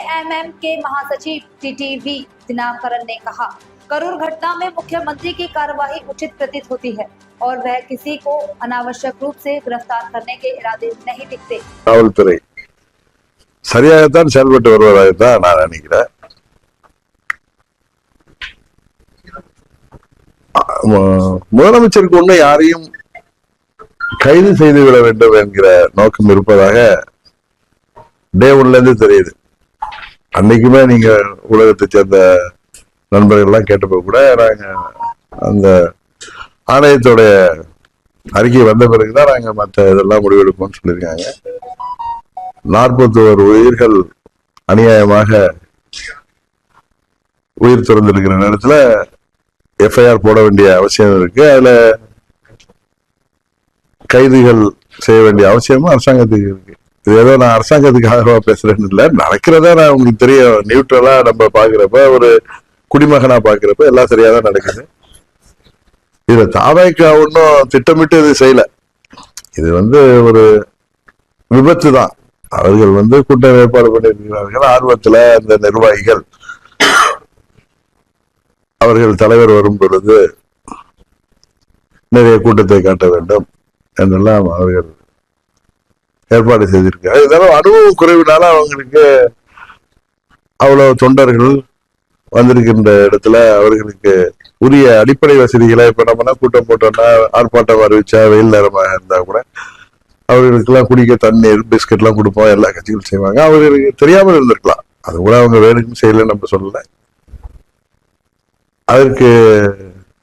AMM के महासचिव TTV Dinakaran ने कहा, करूर घटना में मुख्यमंत्री की कार्यवाही उचित प्रतीत होती है और वह किसी को अनावश्यक रूप से गिरफ्तार करने के इरादे नहीं दिखते। காவல்துறை சரியாகத்தான் செயல்பட்டு வருவதாகத்தான் நான் நினைக்கிறேன். முதலமைச்சருக்கு ஒண்ணு யாரையும் கைது செய்து விட வேண்டும் என்கிற நோக்கம் இருப்பதாக டே ஒன்ல இருந்து தெரியுது. அன்னைக்குமே நீங்க உலகத்தை சேர்ந்த நண்பர்கள் எல்லாம் கேட்டப்ப கூட நாங்க அந்த ஆணையத்தோடைய அறிக்கை வந்த பிறகுதான் நாங்க மற்ற இதெல்லாம் முடிவெடுப்போம்னு சொல்லியிருக்காங்க. 41 உயிர்கள் அநியாயமாக உயிர் துறந்திருக்கிற நேரத்துல எஃப்ஐஆர் போட வேண்டிய அவசியம் இருக்கு. அதுல கைதுகள் செய்ய வேண்டிய அவசியமும் அரசாங்கத்துக்கு இருக்கு. இது ஏதோ நான் அரசாங்கத்துக்கு ஆதரவா பேசுறேன்னு இல்லை, நடக்கிறதா நான் உங்களுக்கு தெரியும். நியூட்ரலா நம்ம பாக்குறப்ப, ஒரு குடிமகனா பாக்குறப்ப எல்லாம் சரியாதான் நடக்குது. இதுல தாவேக்கா ஒன்னும் திட்டமிட்டு இது செய்யல. இது ஒரு விபத்து தான். அவர்கள் கூட்டம் ஏற்பாடு பண்ணியிருக்கிறார்கள். ஆர்வத்துல அந்த நிர்வாகிகள் அவர்கள் தலைவர் வரும் பொழுது நிறைய கூட்டத்தை காட்ட வேண்டும் என்றெல்லாம் அவர்கள் ஏற்பாடு செய்திருக்காங்க. இதெல்லாம் அனுபவ குறைவினால அவங்களுக்கு அவ்வளவு தொண்டர்கள் வந்திருக்கின்ற இடத்துல அவர்களுக்கு உரிய அடிப்படை வசதிகளை இப்ப நம்ம கூட்டம் போட்டோம்னா, ஆர்ப்பாட்டம் அறிவிச்சா, வெயில் நேரமாக இருந்தா கூட அவர்களுக்கு எல்லாம் குடிக்க தண்ணீர், பிஸ்கட் எல்லாம் கொடுப்போம். எல்லா கட்சிகளும் செய்வாங்க. அவர்களுக்கு தெரியாமல் இருந்திருக்கலாம். அது கூட அவங்க வேணும்னு செய்யல, நம்ம சொல்லல. அதற்கு